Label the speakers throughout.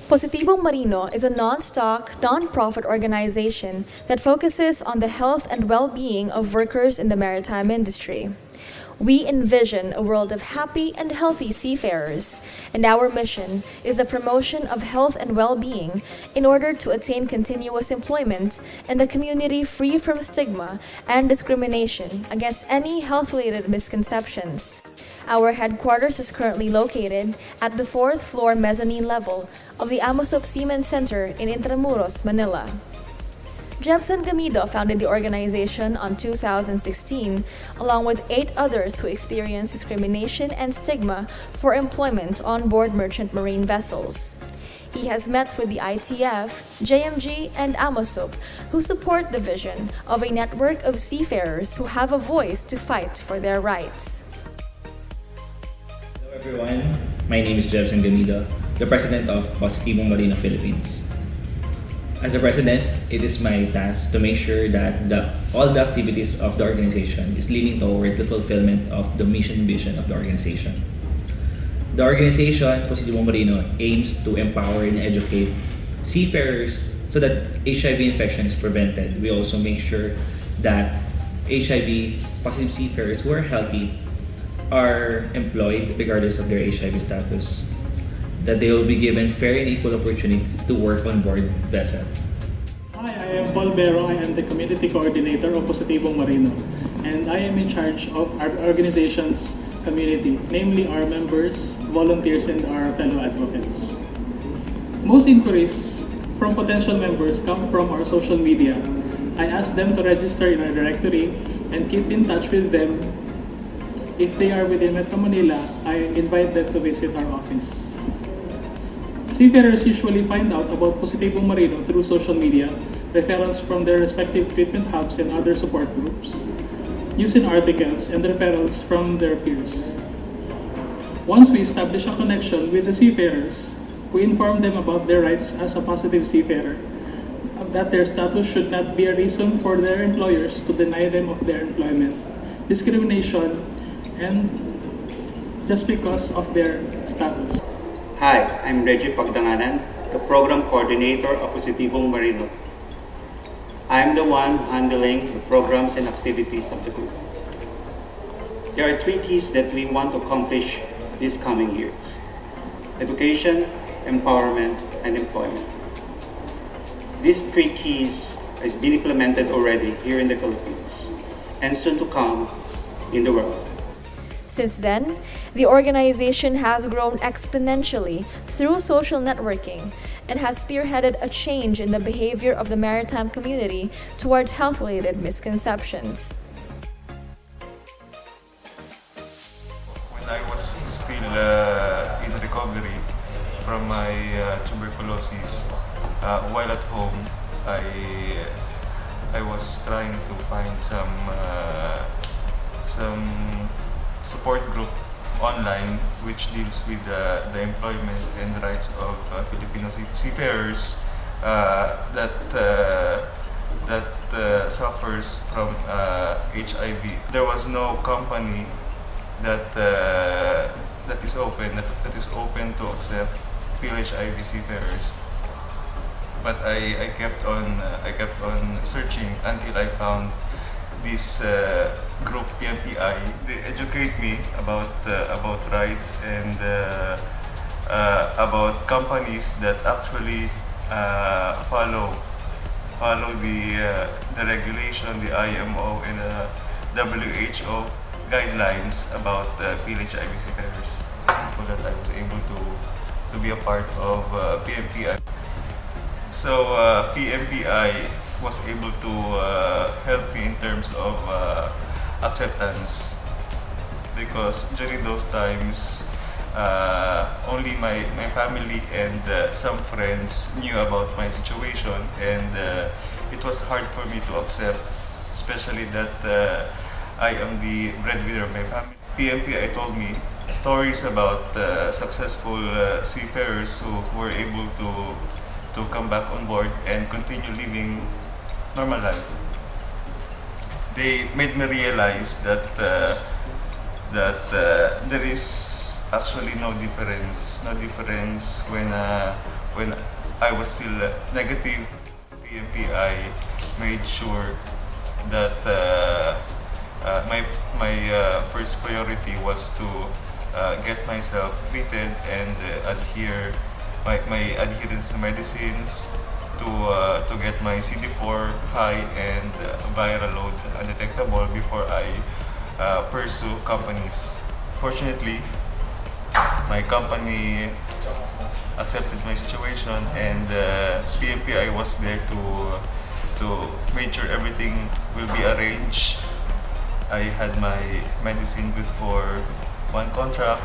Speaker 1: Positibong Marino is a non-stock, non-profit organization that focuses on the health and well-being of workers in the maritime industry. We envision a world of happy and healthy seafarers, and our mission is the promotion of health and well-being in order to attain continuous employment and a community free from stigma and discrimination against any health-related misconceptions. Our headquarters is currently located at the fourth floor mezzanine level of the Amosop Seaman Center in Intramuros, Manila. Jebson Gamido founded the organization on 2016, along with 8 others who experienced discrimination and stigma for employment on board merchant marine vessels. He has met with the ITF, JMG, and Amosop, who support the vision of a network of seafarers who have a voice to fight for their rights.
Speaker 2: Hello everyone, my name is Jebson Gamido, the president of Positibong Marino, Philippines. As the president, it is my task to make sure that all the activities of the organization is leaning towards the fulfillment of the mission vision of the organization. The organization, Positibong Marino, aims to empower and educate seafarers so that HIV infection is prevented. We also make sure that HIV-positive seafarers who are healthy are employed regardless of their HIV status, that they will be given fair and equal opportunity to work on board vessel.
Speaker 3: Hi, I am Paul Bero. I am the community coordinator of Positibong Marino, and I am in charge of our organization's community, namely our members, volunteers, and our fellow advocates. Most inquiries from potential members come from our social media. I ask them to register in our directory and keep in touch with them. If they are within Metro Manila, I invite them to visit our office. Seafarers usually find out about Positibong Marino through social media, referrals from their respective treatment hubs and other support groups, news in articles, and referrals from their peers. Once we establish a connection with the seafarers, we inform them about their rights as a positive seafarer, that their status should not be a reason for their employers to deny them of their employment, discrimination, and just because of their status.
Speaker 4: Hi, I'm Reggie Pagdanganan, the program coordinator of Positibong Marino. I'm the one handling the programs and activities of the group. There are 3 keys that we want to accomplish these coming years: education, empowerment, and employment. These 3 keys has been implemented already here in the Philippines and soon to come in the world.
Speaker 1: Since then, the organization has grown exponentially through social networking and has spearheaded a change in the behavior of the maritime community towards health-related misconceptions.
Speaker 5: When I was still in recovery from my tuberculosis, while at home, I was trying to find some support group online which deals with the employment and rights of Filipino seafarers that suffers from HIV. There was no company that is open to accept PHIV seafarers. But I kept on searching until I found this group PMPI. They educate me about rights and about companies that actually follow the regulation, the IMO and WHO guidelines about PHIV seafarers. I'm thankful that I was able to be a part of PMPI. So PMPI was able to help me in terms of acceptance, because during those times only my family and some friends knew about my situation, and it was hard for me to accept, especially that I am the breadwinner of my family. PMPI told me stories about successful seafarers who were able to come back on board and continue living normal life. They made me realize that there is actually no difference. No difference when I was still negative. PMPI made sure that my first priority was to get myself treated and adhere my adherence to medicines, to get my CD4 high and viral load undetectable before I pursue companies. Fortunately, my company accepted my situation, and PMPI was there to make sure everything will be arranged. I had my medicine good for one contract.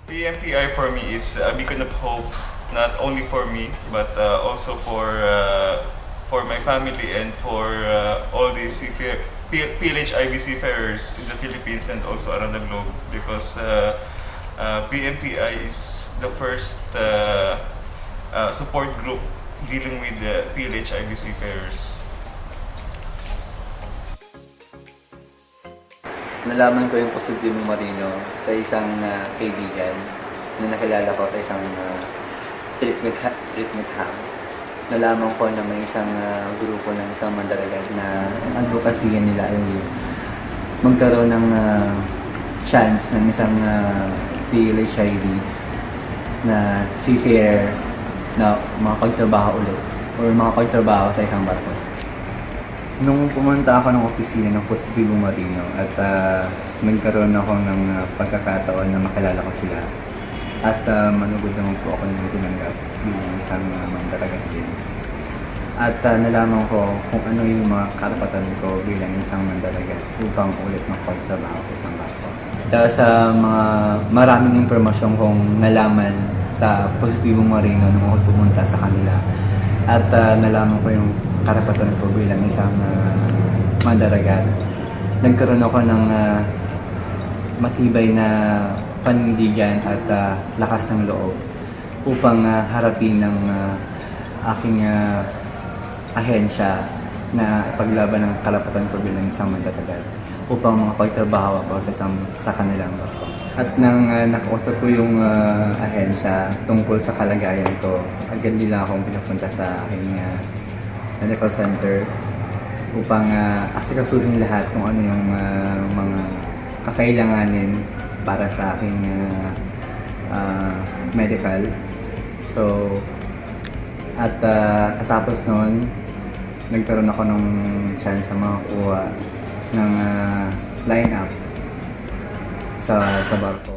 Speaker 5: PMPI for me is a beacon of hope, not only for me but also for my family and for all the PLHIV seafarers in the Philippines and also around the globe, because PMPI is the first support group dealing with the PLHIV seafarers.
Speaker 6: Nalaman ko yung Positibong Marino sa isang kaibigan na nakilala ko sa isang treatment hub. Nalaman ko na may isang grupo ng isang mandaragat na advokasya nila ay magkaroon ng chance ng isang PLHIV na seafarer na makapagtrabaho ulit or makapagtrabaho sa isang barko. Nung pumunta ako ng opisina ng Positibong Marino at nagkaroon ako ng pagkakataon na makilala ko sila at manugod naman po ako ng tinanggap bilang isang mandaragat din. At nalaman ko kung ano yung mga karapatan ko bilang isang mandaragat upang ulit makapagtrabaho sa isang barko. Dahil sa mga maraming impormasyon kong nalaman sa Positibong Marino nung ako pumunta sa kanila at nalaman ko yung karapatan ko bilang isang mandaragat, nagkaroon ako ng matibay na panindigan at lakas ng loob upang harapin ng aking ahensya na paglaban ng karapatan ko bilang isang mandaragat upang makapagtrabaho ako sa kanilang barko. At nang nakausap ko yung ahensya tungkol sa kalagayan ko, agad nila akong pinapunta sa aking medical center upang asikasuhin lahat kung ano yung mga kakailanganin para sa aking medical. So, at katapos noon, nagkaroon ako ng chance na makakuha ng line-up sa barko.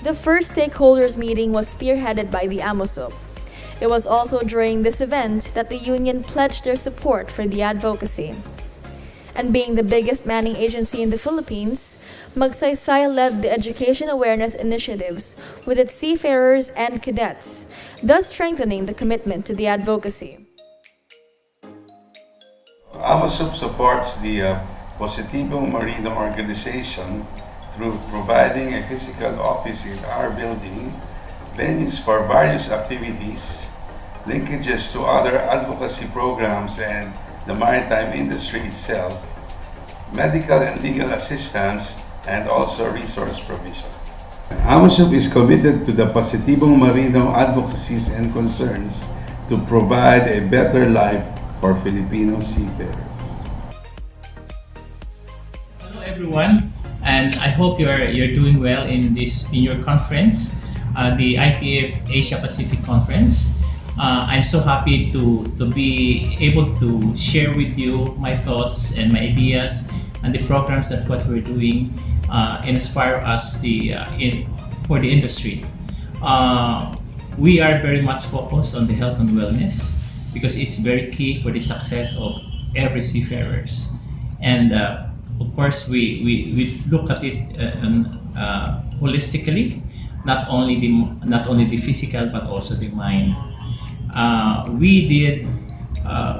Speaker 1: The first stakeholders meeting was spearheaded by the AMOSUP. It was also during this event that the union pledged their support for the advocacy. And being the biggest manning agency in the Philippines, Magsaysay led the education awareness initiatives with its seafarers and cadets, thus strengthening the commitment to the advocacy.
Speaker 7: AMOSUP supports the Positibong Marino organization through providing a physical office in our building, venues for various activities, linkages to other advocacy programs and the maritime industry itself, medical and legal assistance, and also resource provision. AMOSUP is committed to the Positibong Marino advocacies and concerns to provide a better life for Filipino seafarers.
Speaker 8: Hello everyone, and I hope you're doing well in your conference, the ITF Asia-Pacific Conference. I'm so happy to be able to share with you my thoughts and my ideas and the programs that what we're doing inspire us for the industry. We are very much focused on the health and wellness because it's very key for the success of every seafarers. And of course, we look at it holistically, not only the physical but also the mind.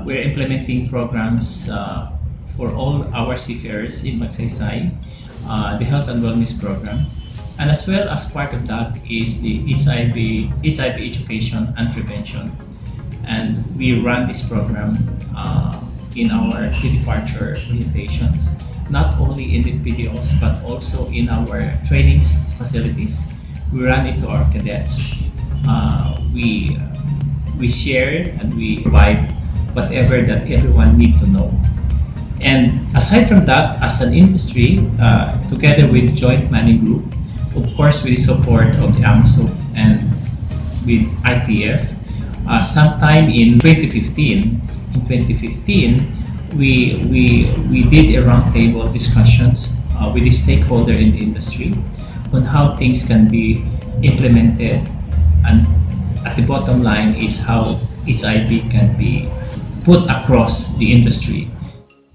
Speaker 8: We're implementing programs for all our seafarers in Magsaysay, the health and wellness program, and as well as part of that is the HIV education and prevention. And we run this program in our pre-departure orientations not only in the PDOs but also in our training facilities. We run it to our cadets. We share and we provide whatever that everyone needs to know. And aside from that, as an industry, together with Joint Manning Group, of course with the support of the AMSO and with ITF, sometime in 2015, we did a roundtable discussions with the stakeholder in the industry on how things can be implemented, and at the bottom line is how HIV can be put across the industry.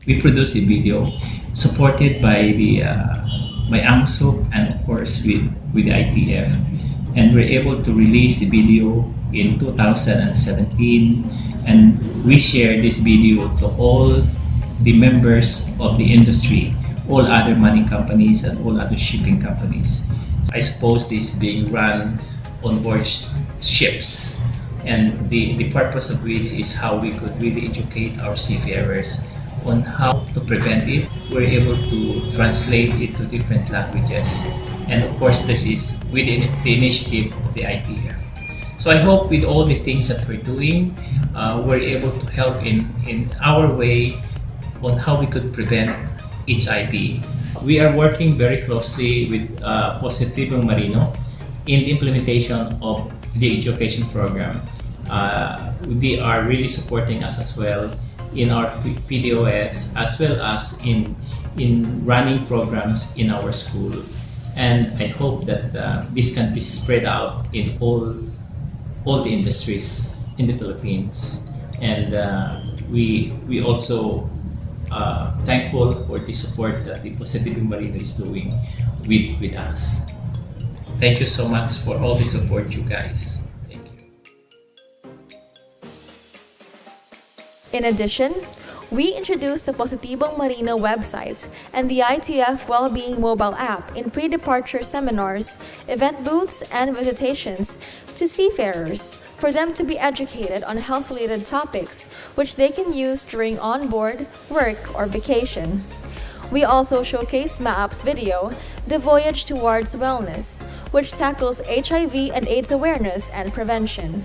Speaker 8: We produced a video supported by AMSO and of course with the ITF, and we're able to release the video in 2017, and we share this video to all the members of the industry, all other mining companies and all other shipping companies. I suppose this is being run on board ships, and the purpose of which is how we could really educate our seafarers on how to prevent it. We're able to translate it to different languages, and of course this is within the initiative of the ITF. So I hope with all the things that we're doing, we're able to help in our way on how we could prevent HIV. We are working very closely with Positibong Marino in the implementation of the education program. They are really supporting us as well in our PDOS, as well as in running programs in our school. And I hope that this can be spread out in all the industries in the Philippines. And we also thankful for the support that the Positibong Marino is doing with us. Thank you so much for all the support, you guys. Thank you.
Speaker 1: In addition, we introduced the Positibong Marino website and the ITF Wellbeing mobile app in pre-departure seminars, event booths, and visitations to seafarers for them to be educated on health-related topics which they can use during onboard, work, or vacation. We also showcase MAAP's video, The Voyage Towards Wellness, which tackles HIV and AIDS awareness and prevention.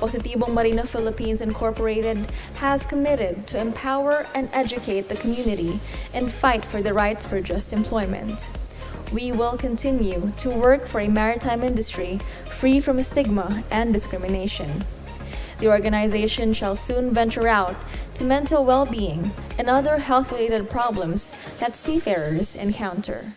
Speaker 1: Positibong Marino Philippines Incorporated has committed to empower and educate the community and fight for the rights for just employment. We will continue to work for a maritime industry free from stigma and discrimination. The organization shall soon venture out to mental well-being and other health-related problems that seafarers encounter.